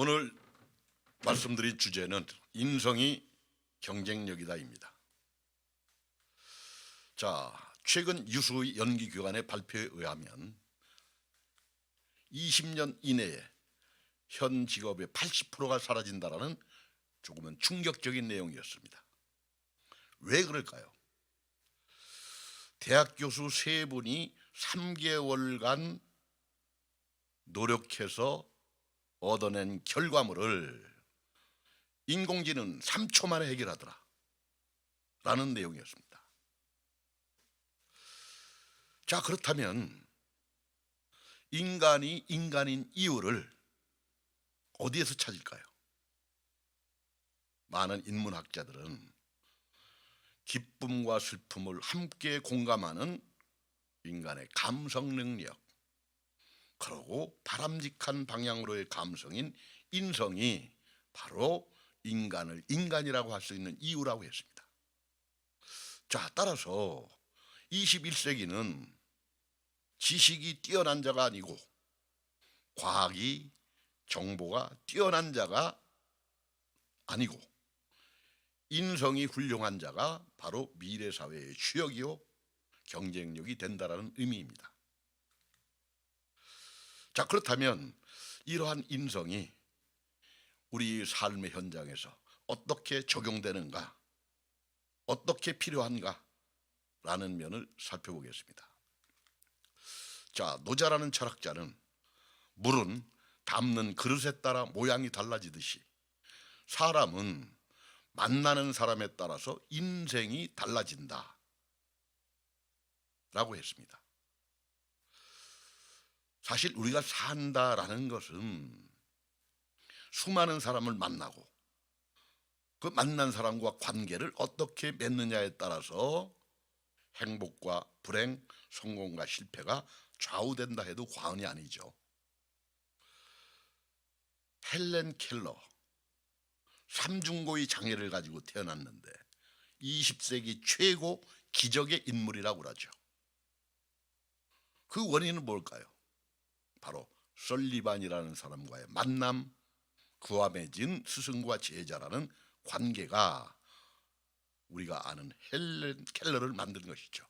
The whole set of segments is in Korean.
오늘 말씀드린 주제는 인성이 경쟁력이다입니다. 자, 최근 유수의 연기기관의 발표에 의하면 20년 이내에 현 직업의 80%가 사라진다라는 조금은 충격적인 내용이었습니다. 왜 그럴까요? 대학 교수 3분이 3개월간 노력해서 얻어낸 결과물을 인공지능 3초 만에 해결하더라 라는 내용이었습니다. 자, 그렇다면 인간이 인간인 이유를 어디에서 찾을까요? 많은 인문학자들은 기쁨과 슬픔을 함께 공감하는 인간의 감성 능력, 그리고 바람직한 방향으로의 감성인 인성이 바로 인간을 인간이라고 할 수 있는 이유라고 했습니다. 자, 따라서 21세기는 지식이 뛰어난 자가 아니고 과학이 정보가 뛰어난 자가 아니고 인성이 훌륭한 자가 바로 미래 사회의 주역이요 경쟁력이 된다라는 의미입니다. 자, 그렇다면 이러한 인성이 우리 삶의 현장에서 어떻게 적용되는가, 어떻게 필요한가 라는 면을 살펴보겠습니다. 자, 노자라는 철학자는 물은 담는 그릇에 따라 모양이 달라지듯이 사람은 만나는 사람에 따라서 인생이 달라진다 라고 했습니다. 사실 우리가 산다라는 것은 수많은 사람을 만나고 그 만난 사람과 관계를 어떻게 맺느냐에 따라서 행복과 불행, 성공과 실패가 좌우된다 해도 과언이 아니죠. 헬렌 켈러, 삼중고의 장애를 가지고 태어났는데 20세기 최고 기적의 인물이라고 그러죠. 그 원인은 뭘까요? 바로 설리반이라는 사람과의 만남, 그와 맺은 스승과 제자라는 관계가 우리가 아는 헬렌 켈러를 만든 것이죠.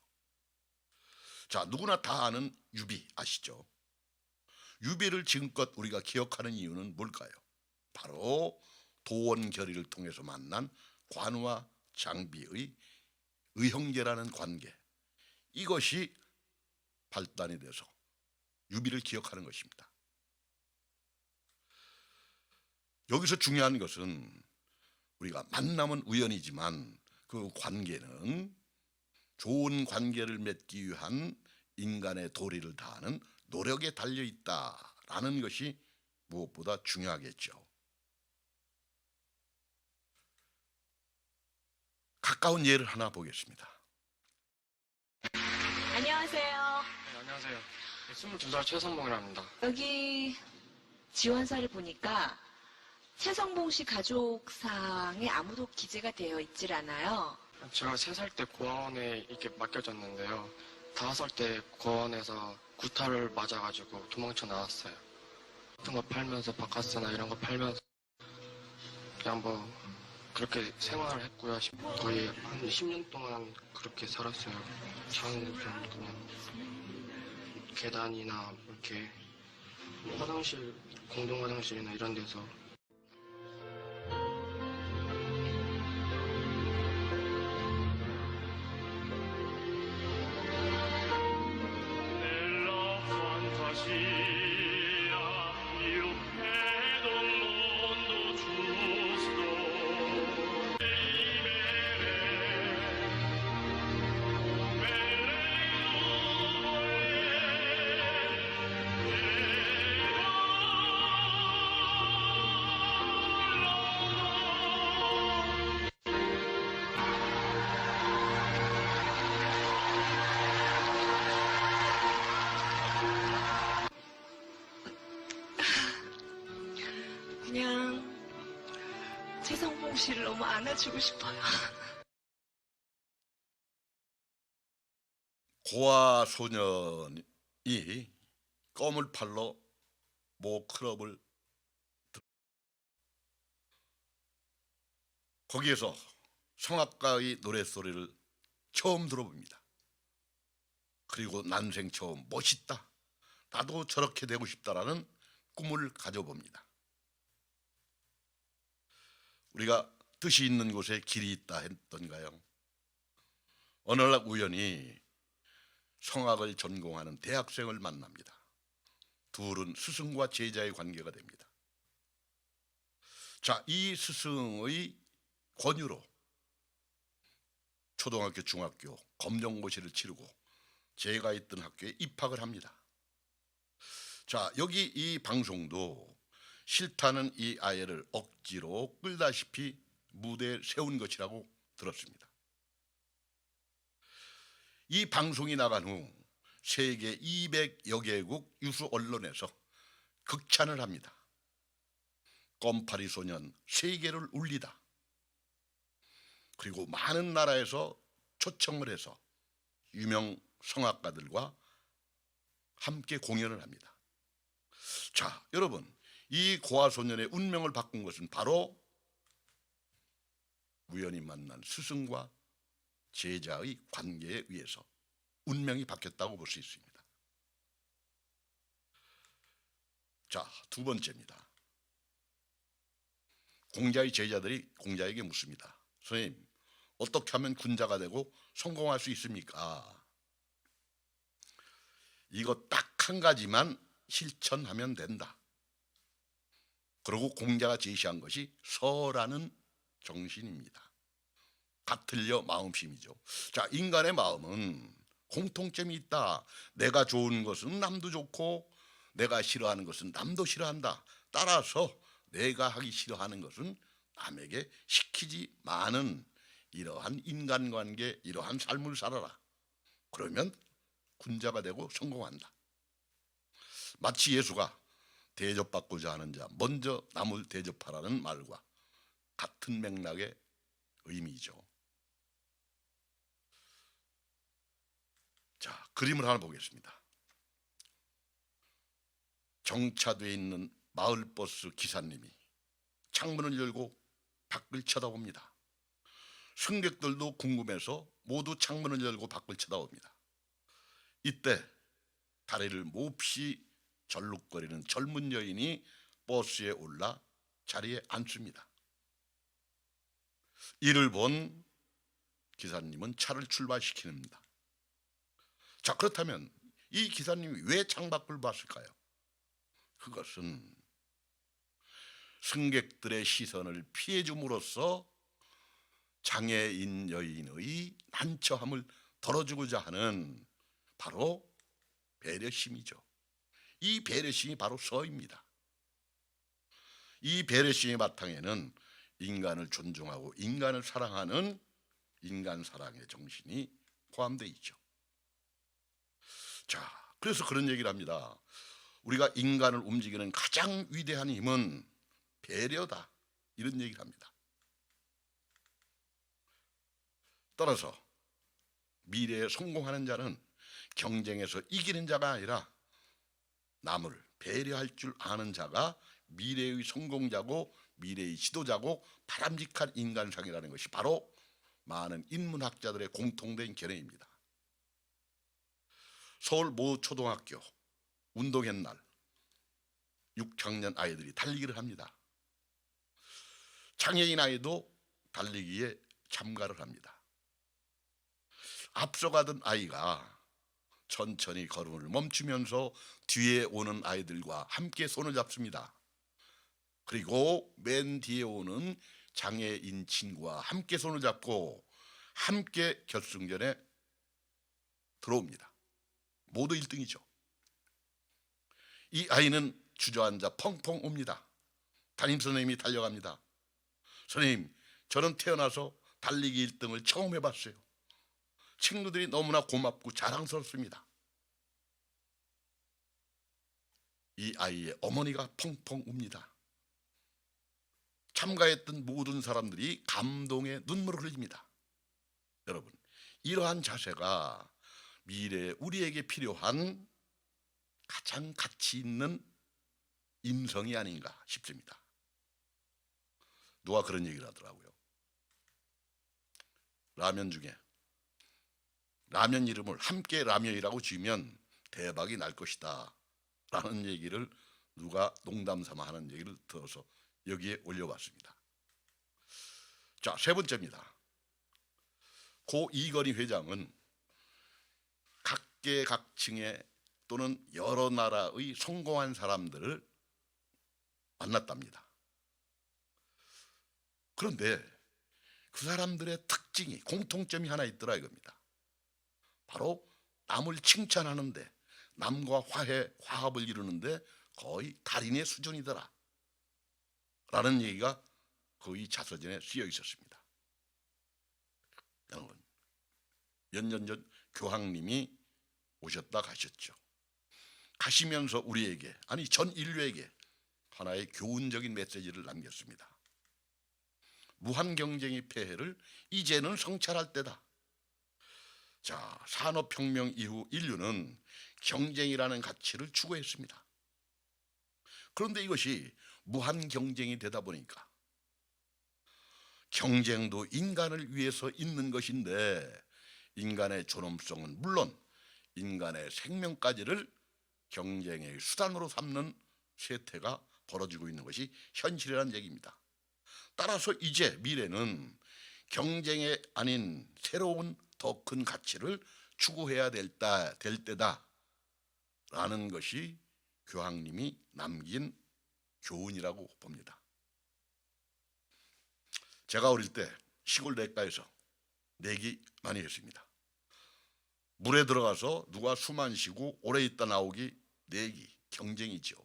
자, 누구나 다 아는 유비 아시죠? 유비를 지금껏 우리가 기억하는 이유는 뭘까요? 바로 도원결의를 통해서 만난 관우와 장비의 의형제라는 관계, 이것이 발단이 돼서 유비를 기억하는 것입니다. 여기서 중요한 것은 우리가 만남은 우연이지만 그 관계는 좋은 관계를 맺기 위한 인간의 도리를 다하는 노력에 달려 있다라는 것이 무엇보다 중요하겠죠. 가까운 예를 하나 보겠습니다. 안녕하세요. 네, 안녕하세요. 22살 최선봉이라 합니다. 여기 지원서를 보니까 최성봉 씨 가족상에 아무도 기재가 되어 있질 않아요. 제가 3살 때 고아원에 이렇게 맡겨졌는데요. 5살 때 고아원에서 구타를 맞아가지고 도망쳐 나왔어요. 같은 거 팔면서 바카스나 이런 거 팔면서 그냥 뭐 그렇게 생활을 했고요. 거의 한 10년 동안 그렇게 살았어요. 저는 그냥 계단이나 이렇게 화장실, 공동 화장실이나 이런 데서 Nella fantasia io credo un mondo giusto vivere come lei 그냥 최성봉 씨를 너무 안아주고 싶어요. 고아 소년이 껌을 팔러 모 클럽을 거기에서 성악가의 노랫소리를 처음 들어봅니다. 그리고 난생 처음 멋있다, 나도 저렇게 되고 싶다라는 꿈을 가져봅니다. 우리가 뜻이 있는 곳에 길이 있다 했던가요? 어느 날 우연히 성악을 전공하는 대학생을 만납니다. 둘은 스승과 제자의 관계가 됩니다. 자, 이 스승의 권유로 초등학교, 중학교 검정고시를 치르고 제가 있던 학교에 입학을 합니다. 자, 여기 이 방송도 싫다는 이 아이를 억지로 끌다시피 무대에 세운 것이라고 들었습니다. 이 방송이 나간 후 세계 200여 개국 유수 언론에서 극찬을 합니다. 껌파리 소년 세계를 울리다. 그리고 많은 나라에서 초청을 해서 유명 성악가들과 함께 공연을 합니다. 자, 여러분, 이 고아소년의 운명을 바꾼 것은 바로 우연히 만난 스승과 제자의 관계에 의해서 운명이 바뀌었다고 볼 수 있습니다. 자, 두 번째입니다. 공자의 제자들이 공자에게 묻습니다. 선생님, 어떻게 하면 군자가 되고 성공할 수 있습니까? 이거 딱 한 가지만 실천하면 된다. 그리고 공자가 제시한 것이 서라는 정신입니다. 같을려 마음심이죠. 자, 인간의 마음은 공통점이 있다. 내가 좋은 것은 남도 좋고 내가 싫어하는 것은 남도 싫어한다. 따라서 내가 하기 싫어하는 것은 남에게 시키지 마는 이러한 인간관계, 이러한 삶을 살아라. 그러면 군자가 되고 성공한다. 마치 예수가 대접받고자 하는 자 먼저 남을 대접하라는 말과 같은 맥락의 의미죠. 자, 그림을 하나 보겠습니다. 정차되어 있는 마을버스 기사님이 창문을 열고 밖을 쳐다봅니다. 승객들도 궁금해서 모두 창문을 열고 밖을 쳐다봅니다. 이때 다리를 몹시 절룩거리는 젊은 여인이 버스에 올라 자리에 앉습니다. 이를 본 기사님은 차를 출발시킵니다. 자, 그렇다면 이 기사님이 왜 창밖을 봤을까요? 그것은 승객들의 시선을 피해줌으로써 장애인 여인의 난처함을 덜어주고자 하는 바로 배려심이죠. 이 배려심이 바로 서입니다. 이 배려심의 바탕에는 인간을 존중하고 인간을 사랑하는 인간 사랑의 정신이 포함되어 있죠. 자, 그래서 그런 얘기를 합니다. 우리가 인간을 움직이는 가장 위대한 힘은 배려다, 이런 얘기를 합니다. 따라서 미래에 성공하는 자는 경쟁에서 이기는 자가 아니라 남을 배려할 줄 아는 자가 미래의 성공자고 미래의 지도자고 바람직한 인간상이라는 것이 바로 많은 인문학자들의 공통된 견해입니다. 서울 모 초등학교 운동회 날 6학년 아이들이 달리기를 합니다. 장애인 아이도 달리기에 참가를 합니다. 앞서가던 아이가 천천히 걸음을 멈추면서 뒤에 오는 아이들과 함께 손을 잡습니다. 그리고 맨 뒤에 오는 장애인 친구와 함께 손을 잡고 함께 결승전에 들어옵니다. 모두 1등이죠. 이 아이는 주저앉아 펑펑 옵니다. 담임선생님이 달려갑니다. 선생님, 저는 태어나서 달리기 1등을 처음 해봤어요. 친구들이 너무나 고맙고 자랑스럽습니다. 이 아이의 어머니가 펑펑 웁니다. 참가했던 모든 사람들이 감동의 눈물을 흘립니다. 여러분, 이러한 자세가 미래에 우리에게 필요한 가장 가치 있는 인성이 아닌가 싶습니다. 누가 그런 얘기를 하더라고요. 라면 중에 라면 이름을 함께 라면이라고 지으면 대박이 날 것이다 라는 얘기를 누가 농담 삼아 하는 얘기를 들어서 여기에 올려봤습니다. 자, 세 번째입니다. 고 이건희 회장은 각계각층의 또는 여러 나라의 성공한 사람들을 만났답니다. 그런데 그 사람들의 특징이 공통점이 하나 있더라 이겁니다. 바로 남을 칭찬하는데 남과 화합을 이루는데 거의 달인의 수준이더라 라는 얘기가 거의 자서전에 쓰여 있었습니다. 여러분, 몇 년 전 교황님이 오셨다 가셨죠. 가시면서 우리에게, 아니 전 인류에게 하나의 교훈적인 메시지를 남겼습니다. 무한 경쟁의 폐해를 이제는 성찰할 때다. 자, 산업혁명 이후 인류는 경쟁이라는 가치를 추구했습니다. 그런데 이것이 무한 경쟁이 되다 보니까 경쟁도 인간을 위해서 있는 것인데 인간의 존엄성은 물론 인간의 생명까지를 경쟁의 수단으로 삼는 세태가 벌어지고 있는 것이 현실이라는 얘기입니다. 따라서 이제 미래는 경쟁이 아닌 새로운 더 큰 가치를 추구해야 될 때다 라는 것이 교황님이 남긴 교훈이라고 봅니다. 제가 어릴 때 시골 냇가에서 내기 많이 했습니다. 물에 들어가서 누가 숨 안 쉬고 오래 있다 나오기 내기, 경쟁이죠.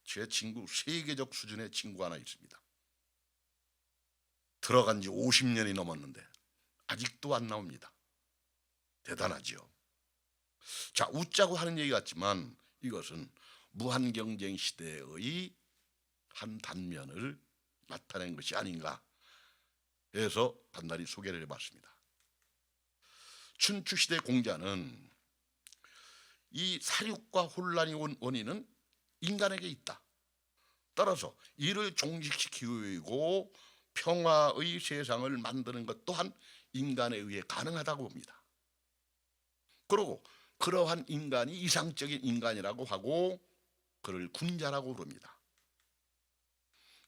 제 친구, 세계적 수준의 친구 하나 있습니다. 들어간 지 50년이 넘었는데 아직도 안 나옵니다. 대단하죠. 자, 웃자고 하는 얘기 같지만 이것은 무한 경쟁 시대의 한 단면을 나타낸 것이 아닌가 해서 단단히 소개를 해봤습니다. 춘추시대 공자는 이 사륙과 혼란이 온 원인은 인간에게 있다. 따라서 이를 종식시키고 평화의 세상을 만드는 것 또한 인간에 의해 가능하다고 봅니다. 그리고 그러한 인간이 이상적인 인간이라고 하고 그를 군자라고 부릅니다.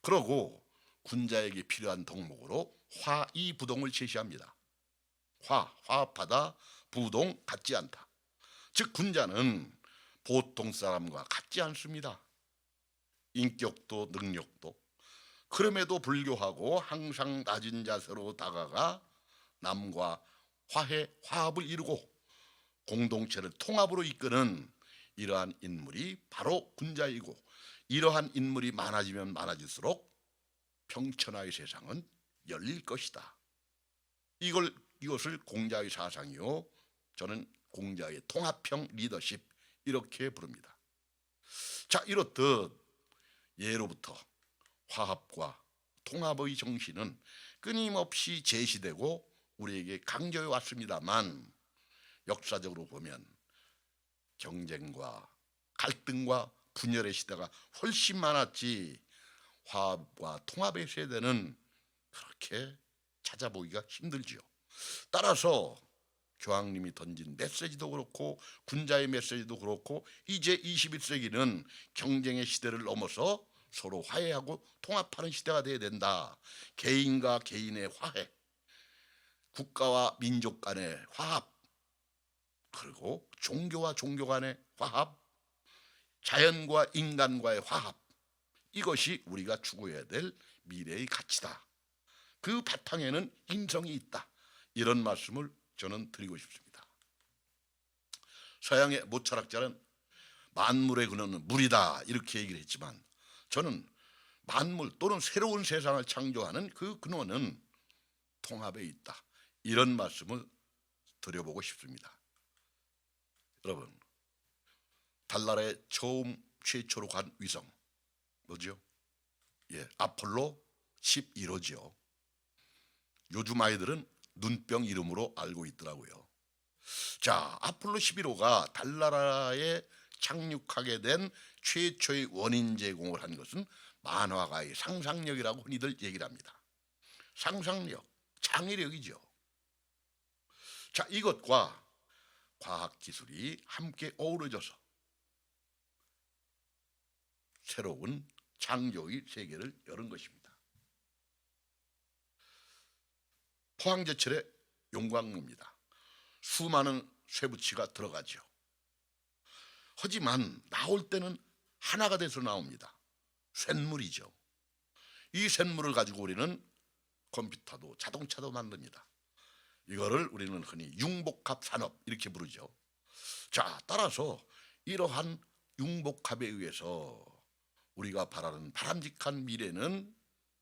그러고 군자에게 필요한 덕목으로 화이부동을 제시합니다. 화합하다, 부동, 같지 않다. 즉 군자는 보통 사람과 같지 않습니다. 인격도 능력도. 그럼에도 불구하고 항상 낮은 자세로 다가가 남과 화합을 이루고 공동체를 통합으로 이끄는 이러한 인물이 바로 군자이고, 이러한 인물이 많아지면 많아질수록 평천하의 세상은 열릴 것이다. 이것을 공자의 사상이요, 저는 공자의 통합형 리더십 이렇게 부릅니다. 자, 이렇듯 예로부터 화합과 통합의 정신은 끊임없이 제시되고 우리에게 강조해 왔습니다만 역사적으로 보면 경쟁과 갈등과 분열의 시대가 훨씬 많았지 화합과 통합의 세대는 그렇게 찾아보기가 힘들지요. 따라서 교황님이 던진 메시지도 그렇고 군자의 메시지도 그렇고 이제 21세기는 경쟁의 시대를 넘어서 서로 화해하고 통합하는 시대가 돼야 된다. 개인과 개인의 화해, 국가와 민족 간의 화합, 그리고 종교와 종교 간의 화합, 자연과 인간과의 화합, 이것이 우리가 추구해야 될 미래의 가치다. 그 바탕에는 인성이 있다. 이런 말씀을 저는 드리고 싶습니다. 서양의 모차락자는 만물의 근원은 물이다 이렇게 얘기를 했지만 저는 만물 또는 새로운 세상을 창조하는 그 근원은 통합에 있다. 이런 말씀을 드려보고 싶습니다. 여러분, 달나라에 최초로 간 위성 뭐죠? 아폴로 11호죠. 요즘 아이들은 눈병 이름으로 알고 있더라고요. 자, 아폴로 11호가 달나라에 착륙하게 된 최초의 원인 제공을 한 것은 만화가의 상상력이라고 흔히들 얘기를 합니다. 상상력, 창의력이죠. 자, 이것과 과학 기술이 함께 어우러져서 새로운 창조의 세계를 여는 것입니다. 포항제철의 용광로입니다. 수많은 쇠붙이가 들어가죠. 하지만 나올 때는 하나가 돼서 나옵니다. 쇳물이죠. 이 쇳물을 가지고 우리는 컴퓨터도 자동차도 만듭니다. 이거를 우리는 흔히 융복합 산업 이렇게 부르죠. 자, 따라서 이러한 융복합에 의해서 우리가 바라는 바람직한 미래는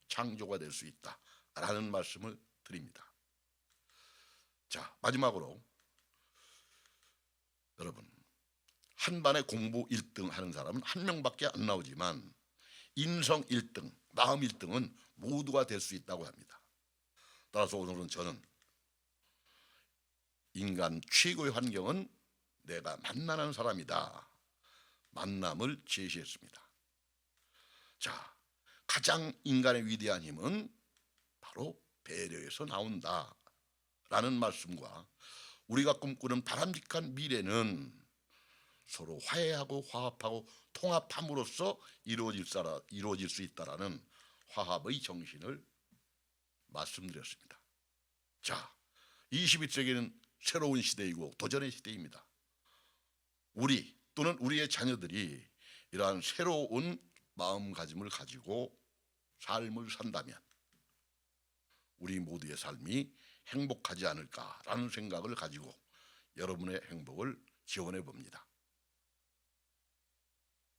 창조가 될 수 있다라는 말씀을 드립니다. 자, 마지막으로 여러분, 한반에 공부 1등 하는 사람은 한 명밖에 안 나오지만 인성 1등, 마음 1등은 모두가 될 수 있다고 합니다. 따라서 오늘은 저는 인간 최고의 환경은 내가 만나는 사람이다. 만남을 제시했습니다. 자, 가장 인간의 위대한 힘은 바로 배려에서 나온다 라는 말씀과 우리가 꿈꾸는 바람직한 미래는 서로 화해하고 화합하고 통합함으로써 이루어질 수 있다라는 화합의 정신을 말씀드렸습니다. 자, 21세기는 새로운 시대이고 도전의 시대입니다. 우리 또는 우리의 자녀들이 이러한 새로운 마음가짐을 가지고 삶을 산다면 우리 모두의 삶이 행복하지 않을까라는 생각을 가지고 여러분의 행복을 기원해 봅니다.